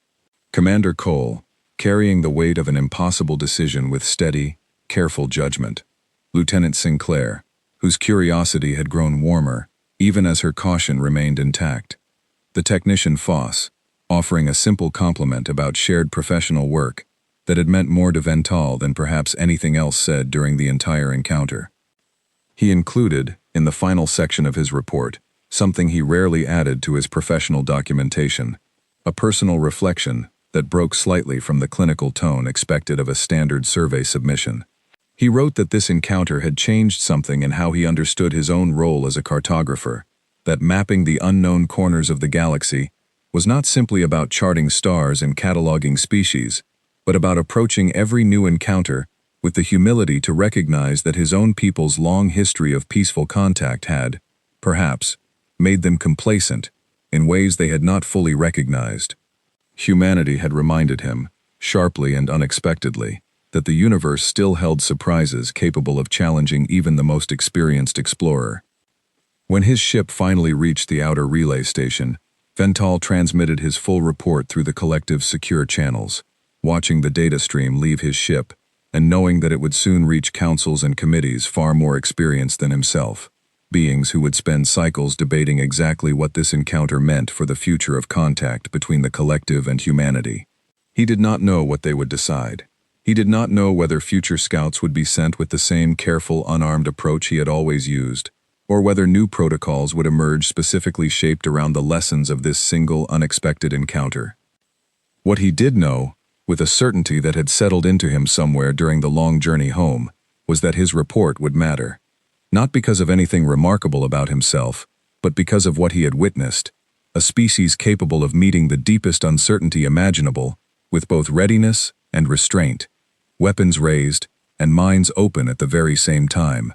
Commander Cole, carrying the weight of an impossible decision with steady, careful judgment. Lieutenant Sinclair, whose curiosity had grown warmer, even as her caution remained intact. The technician Foss, offering a simple compliment about shared professional work that had meant more to Vental than perhaps anything else said during the entire encounter. He included, in the final section of his report, something he rarely added to his professional documentation, a personal reflection that broke slightly from the clinical tone expected of a standard survey submission. He wrote that this encounter had changed something in how he understood his own role as a cartographer, that mapping the unknown corners of the galaxy was not simply about charting stars and cataloging species, but about approaching every new encounter with the humility to recognize that his own people's long history of peaceful contact had, perhaps, made them complacent in ways they had not fully recognized. Humanity had reminded him, sharply and unexpectedly, that the universe still held surprises capable of challenging even the most experienced explorer. When his ship finally reached the outer relay station, Vental transmitted his full report through the collective's secure channels, watching the data stream leave his ship and knowing that it would soon reach councils and committees far more experienced than himself, beings who would spend cycles debating exactly what this encounter meant for the future of contact between the collective and humanity. He did not know what they would decide. He did not know whether future scouts would be sent with the same careful, unarmed approach he had always used, or whether new protocols would emerge specifically shaped around the lessons of this single, unexpected encounter. What he did know, with a certainty that had settled into him somewhere during the long journey home, was that his report would matter. Not because of anything remarkable about himself, but because of what he had witnessed, a species capable of meeting the deepest uncertainty imaginable, with both readiness and restraint, weapons raised, and minds open at the very same time.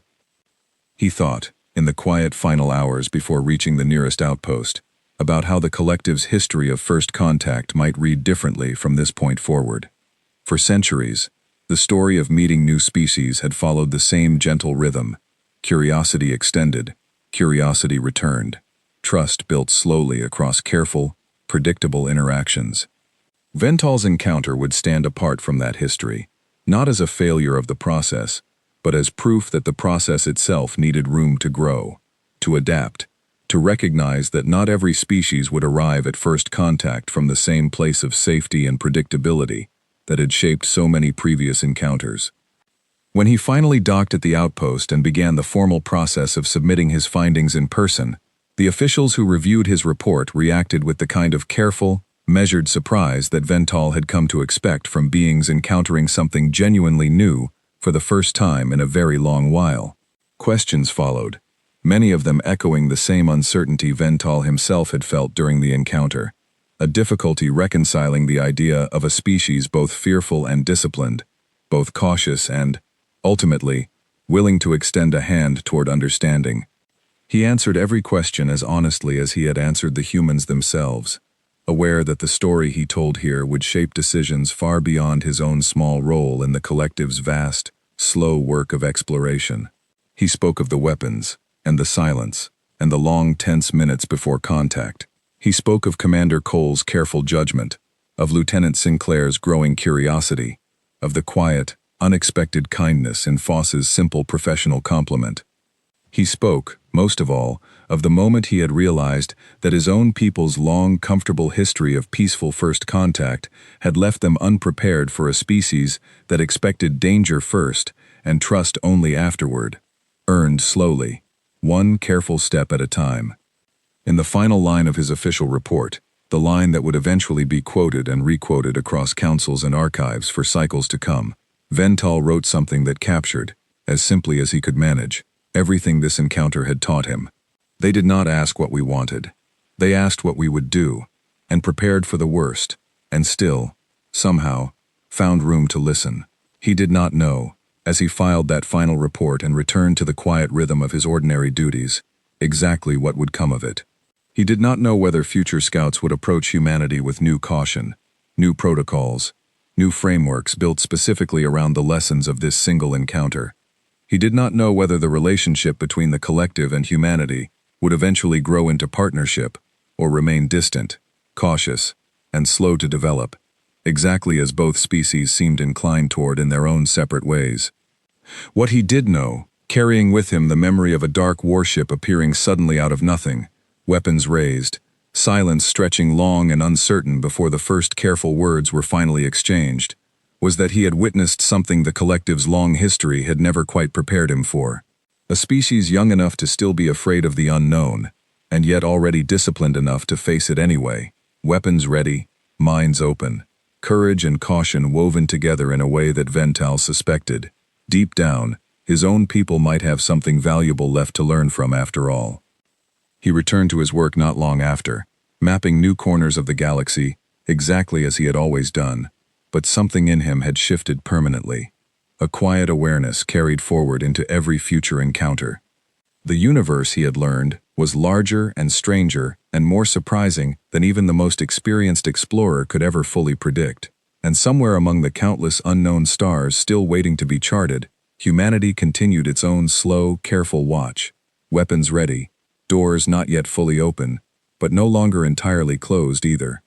He thought, in the quiet final hours before reaching the nearest outpost, about how the collective's history of first contact might read differently from this point forward. For centuries, the story of meeting new species had followed the same gentle rhythm. Curiosity extended, curiosity returned, trust built slowly across careful, predictable interactions. Vental's encounter would stand apart from that history, not as a failure of the process, but as proof that the process itself needed room to grow, to adapt, to recognize that not every species would arrive at first contact from the same place of safety and predictability that had shaped so many previous encounters. When he finally docked at the outpost and began the formal process of submitting his findings in person, the officials who reviewed his report reacted with the kind of careful, measured surprise that Vental had come to expect from beings encountering something genuinely new for the first time in a very long while. Questions followed, many of them echoing the same uncertainty Vental himself had felt during the encounter, a difficulty reconciling the idea of a species both fearful and disciplined, both cautious and, ultimately, willing to extend a hand toward understanding. He answered every question as honestly as he had answered the humans themselves, aware that the story he told here would shape decisions far beyond his own small role in the collective's vast, slow work of exploration. He spoke of the weapons, and the silence, and the long, tense minutes before contact. He spoke of Commander Cole's careful judgment, of Lieutenant Sinclair's growing curiosity, of the quiet, unexpected kindness in Foss's simple professional compliment. He spoke, most of all, of the moment he had realized that his own people's long, comfortable history of peaceful first contact had left them unprepared for a species that expected danger first and trust only afterward, earned slowly, one careful step at a time. In the final line of his official report, the line that would eventually be quoted and requoted across councils and archives for cycles to come, Vental wrote something that captured, as simply as he could manage, everything this encounter had taught him. They did not ask what we wanted. They asked what we would do, and prepared for the worst, and still, somehow, found room to listen. He did not know, as he filed that final report and returned to the quiet rhythm of his ordinary duties, exactly what would come of it. He did not know whether future scouts would approach humanity with new caution, new protocols, new frameworks built specifically around the lessons of this single encounter. He did not know whether the relationship between the collective and humanity would eventually grow into partnership or remain distant, cautious, and slow to develop, exactly as both species seemed inclined toward in their own separate ways. What he did know, carrying with him the memory of a dark warship appearing suddenly out of nothing, weapons raised, silence stretching long and uncertain before the first careful words were finally exchanged, was that he had witnessed something the collective's long history had never quite prepared him for. A species young enough to still be afraid of the unknown, and yet already disciplined enough to face it anyway, weapons ready, minds open, courage and caution woven together in a way that Vental suspected. Deep down, his own people might have something valuable left to learn from after all. He returned to his work not long after, mapping new corners of the galaxy, exactly as he had always done, but something in him had shifted permanently. A quiet awareness carried forward into every future encounter. The universe, he had learned, was larger and stranger and more surprising than even the most experienced explorer could ever fully predict. And somewhere among the countless unknown stars still waiting to be charted, humanity continued its own slow, careful watch. Weapons ready, doors not yet fully open, but no longer entirely closed either.